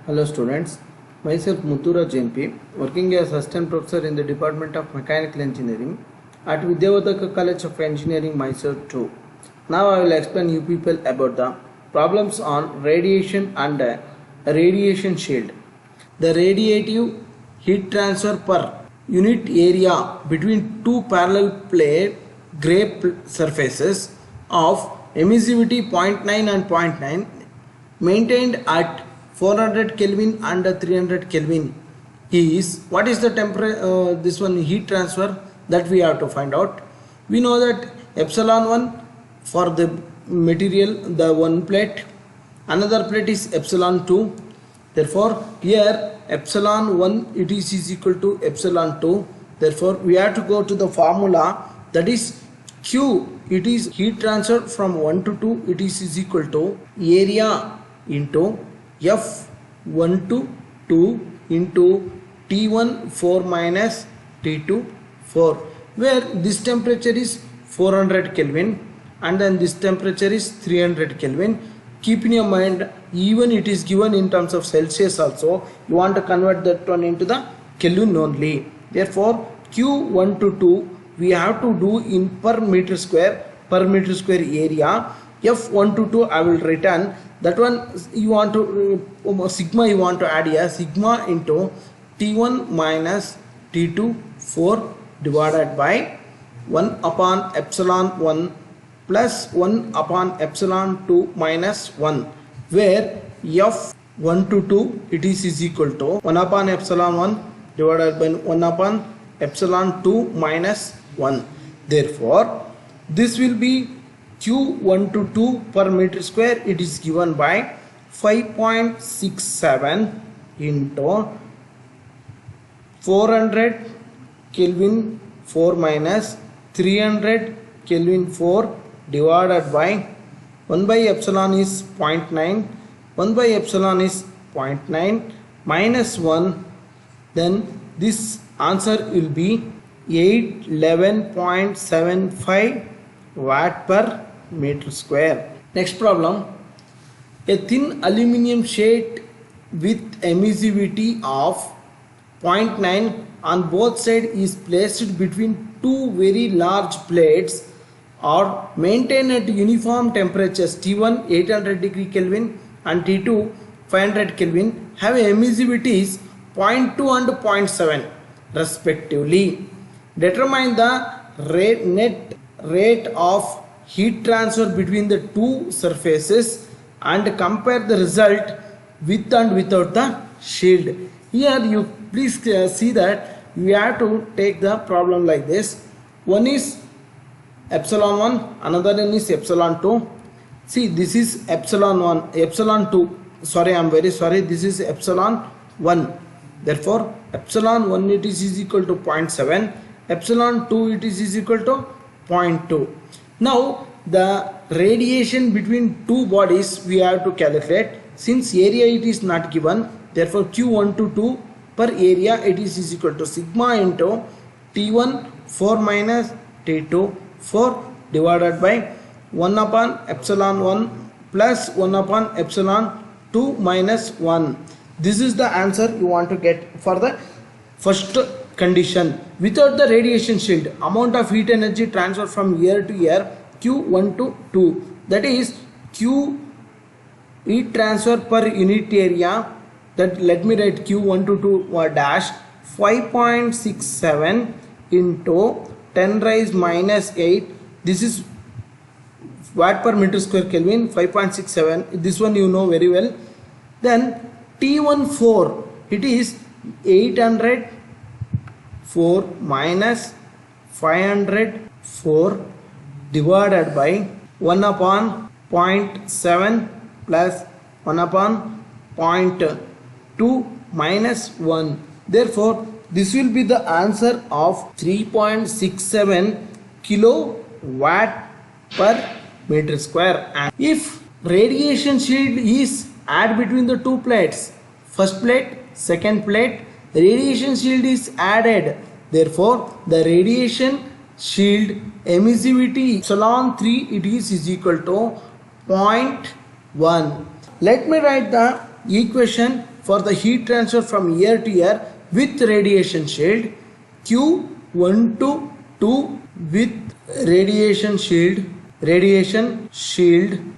Hello students, myself Muthura JMP, working as Assistant Professor in the Department of Mechanical Engineering at Vidyavardhaka College of Engineering, Mysore too. Now I will explain you people about the problems on radiation and radiation shield. The radiative heat transfer per unit area between two parallel plate gray surfaces of emissivity 0.9 and 0.9 maintained at 400 Kelvin and 300 Kelvin is what is the temperature this one heat transfer that we have to find out. We know that epsilon 1 for the material, the one plate, another plate is epsilon 2. Therefore here epsilon 1 it is equal to epsilon 2. Therefore we have to go to the formula, that is Q, it is heat transfer from 1 to 2, it is equal to area into F1 to 2 into T1 4 minus T2 4, where this temperature is 400 Kelvin and then this temperature is 300 Kelvin. Keep in your mind, even it is given in terms of Celsius also, you want to convert that one into the Kelvin only. Therefore Q1 to 2 we have to do in per meter square area. F1 to 2 I will return. That one you want to sigma, you want to add here, sigma into T1 minus T2 4 divided by 1 upon epsilon 1 plus 1 upon epsilon 2 minus 1, where F1 to 2 it is equal to 1 upon epsilon 1 divided by 1 upon epsilon 2 minus 1. Therefore this will be Q1 to 2 per meter square, it is given by 5.67 into 400 Kelvin 4 minus 300 Kelvin 4 divided by 1 by epsilon is 0.9, 1 by epsilon is 0.9 minus 1, then this answer will be 811.75 watt per meter square. Next problem, a thin aluminum sheet with emissivity of 0.9 on both sides is placed between two very large plates or maintained at uniform temperatures T1 800 degree Kelvin and T2 500 Kelvin, have emissivities 0.2 and 0.7 respectively. Determine the net rate of heat transfer between the two surfaces and compare the result with and without the shield. Here you please see that you have to take the problem like this. One is epsilon 1, another one is epsilon 2. See, this is epsilon 1, epsilon 2, sorry, I am very sorry, this is epsilon 1. Therefore epsilon 1 it is equal to 0.7, epsilon 2 it is equal to 0.2. Now the radiation between two bodies we have to calculate. Since area it is not given, therefore Q1 to 2 per area it is equal to sigma into T1 4 minus T2 4 divided by 1 upon epsilon 1 plus 1 upon epsilon 2 minus 1. This is the answer you want to get for the first condition. Without the radiation shield, amount of heat energy transfer from year to year Q1 to 2, that is Q heat transfer per unit area, that let me write Q1 to 2 dash 5.67 into 10 raise minus 8, this is watt per meter square Kelvin, 5.67, this one you know very well. Then T1 4, it is 804 minus 504 divided by 1 upon 0.7 plus 1 upon 0.2 minus 1. Therefore this will be the answer of 3.67 kilowatt per meter square. And if radiation shield is add between the two plates, first plate, second plate, radiation shield is added, therefore the radiation shield emissivity epsilon 3 it is equal to 0.1. Let me write the equation for the heat transfer from air to air with radiation shield, Q12 with radiation shield,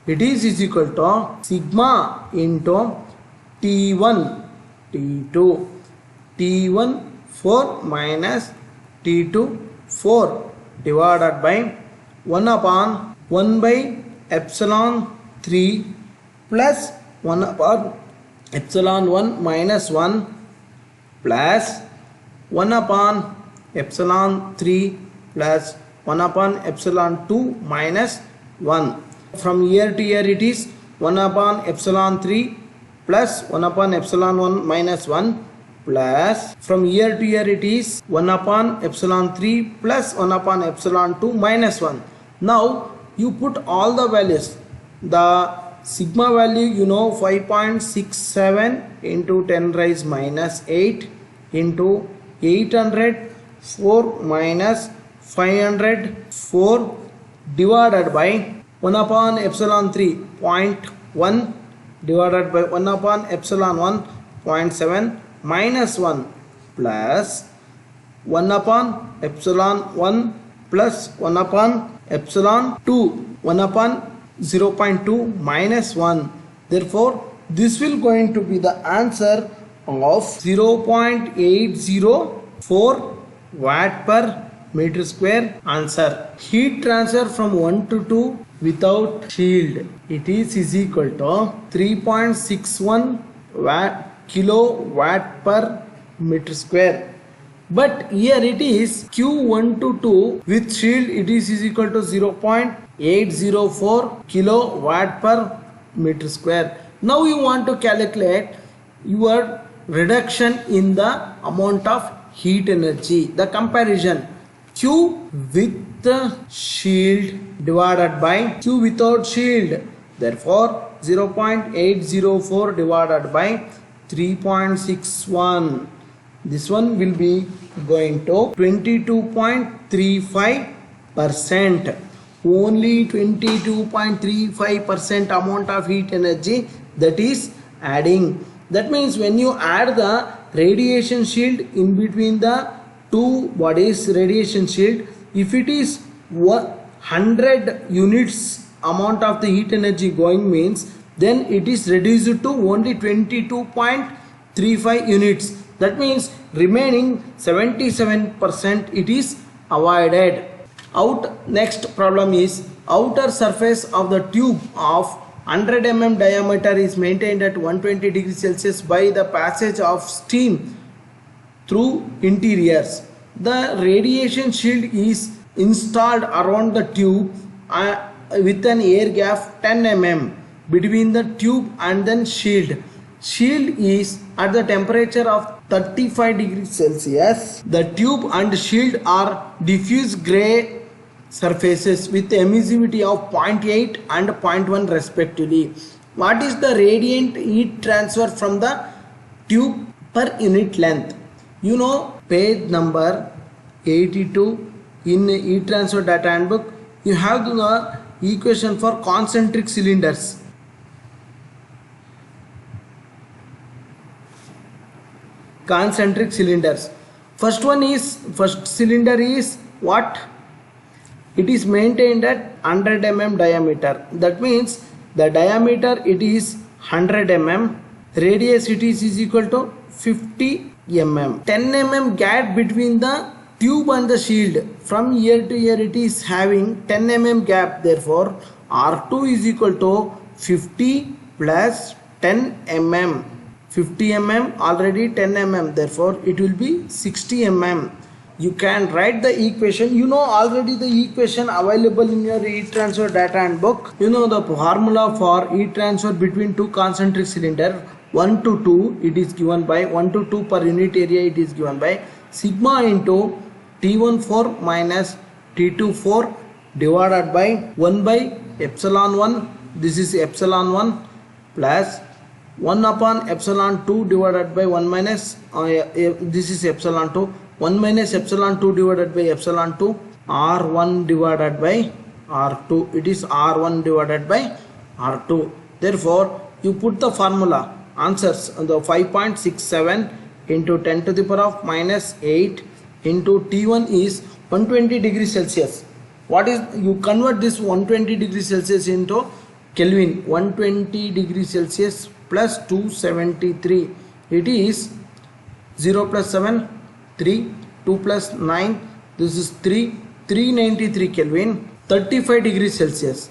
it is equal to sigma into T1 T1 4 minus T2 4 divided by 1 upon 1 by epsilon 3 plus 1 upon epsilon 1 minus 1 plus 1 upon epsilon 3 plus 1 upon epsilon 2 minus 1. From here to here it is 1 upon epsilon 3 plus 1 upon epsilon 1 minus 1 plus from here to here it is 1 upon epsilon 3 plus 1 upon epsilon 2 minus 1. Now you put all the values. The sigma value you know 5.67 into 10 raise minus 8 into 800 4 minus 504 divided by 1 upon epsilon 3 0.1 divided by 1 upon epsilon 1 0.7 minus 1 plus 1 upon epsilon 1 plus 1 upon epsilon 2 1 upon 0.2 minus 1. Therefore this will going to be the answer of 0.804 watt per meter square. Answer. Heat transfer from 1 to 2 without shield, it is equal to 3.61 kilowatt per meter square. But here it is Q122 with shield, it is equal to 0.804 kilowatt per meter square. Now you want to calculate your reduction in the amount of heat energy. The comparison Q with the shield divided by Q without shield. Therefore 0.804 divided by 3.61. This one will be going to 22.35%. Only 22.35% amount of heat energy that is adding. That means when you add the radiation shield in between the two bodies, radiation shield, if it is 100 units amount of the heat energy going means, then it is reduced to only 22.35 units. That means remaining 77% it is avoided. Next problem is outer surface of the tube of 100 mm diameter is maintained at 120 degrees Celsius by the passage of steam through interiors. The radiation shield is installed around the tube with an air gap 10 mm between the tube and then shield. Shield is at the temperature of 35 degrees Celsius. The tube and shield are diffuse gray surfaces with emissivity of 0.8 and 0.1 respectively. What is the radiant heat transfer from the tube per unit length? You know page number 82 in heat transfer data handbook. You have the equation for concentric cylinders. Concentric cylinders. First cylinder is what? It is maintained at 100 mm diameter. That means the diameter it is 100 mm, radius it is equal to 50 mm. 10 mm gap between the tube and the shield. From here to here it is having 10 mm gap. Therefore R2 is equal to 50 plus 10 mm. 50 mm already 10 mm. Therefore it will be 60 mm. You can write the equation. You know already the equation available in your heat transfer data handbook. You know the formula for heat transfer between two concentric cylinder 1 to 2, it is given by 1 to 2 per unit area, it is given by sigma into T14 minus T24 divided by 1 by epsilon 1, this is epsilon 1 plus 1 upon epsilon 2 divided by 1 minus this is epsilon 2, 1 minus epsilon 2 divided by epsilon 2, R1 divided by R2, it is R1 divided by R2. Therefore you put the formula answers. The 5.67 into 10 to the power of minus 8 into T1 is 120 degrees Celsius. What is, you convert this 120 degrees Celsius into Kelvin. 120 degrees Celsius plus 273, it is 0 plus 7 3, 2 plus 9, this is 393 Kelvin. 35 degrees Celsius,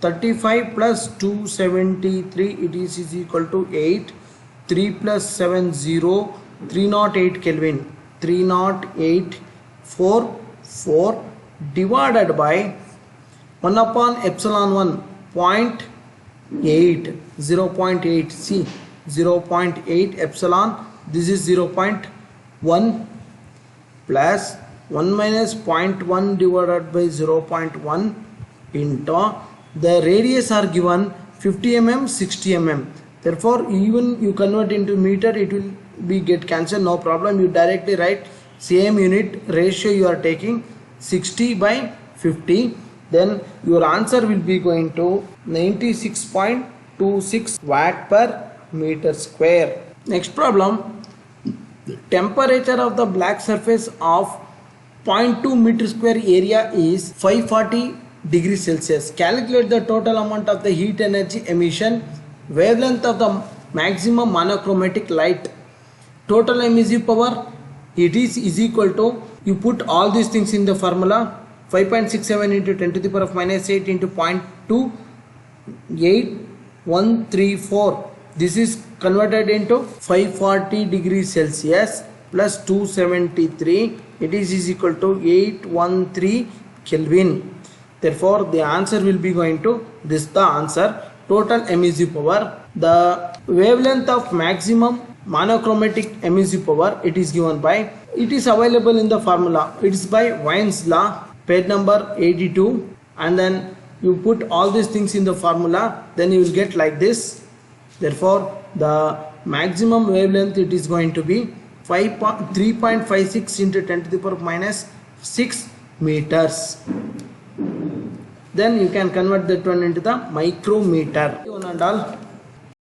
35 plus 273, it is equal to 8. 3 plus 7 0, 308 Kelvin. 308 4 divided by 1 upon epsilon 1 0.8, 0.8, see 0.8 epsilon, this is 0.1 plus 1 minus 0.1 divided by 0.1 into the radius are given 50 mm, 60 mm. Therefore, even you convert into meter, it will be get cancelled, no problem. You directly write same unit ratio you are taking 60 by 50. Then your answer will be going to 96.26 watt per meter square. Next problem, temperature of the black surface of 0.2 meter square area is 540 degrees Celsius. Calculate the total amount of the heat energy emission, wavelength of the maximum monochromatic light, total emissive power, it is equal to, you put all these things in the formula, 5.67 into 10 to the power of minus 8 into 0.28134. This is converted into 540 degrees Celsius plus 273, it is equal to 813 Kelvin. Therefore, the answer will be going to this, the answer. Total emissive power, the wavelength of maximum monochromatic emissive power, it is given by, it is available in the formula, it is by Wien's law, page number 82, and then you put all these things in the formula, then you will get like this. Therefore, the maximum wavelength, it is going to be 3.56 into 10 to the power minus 6 meters. Then you can convert that one into the micrometer. One and all.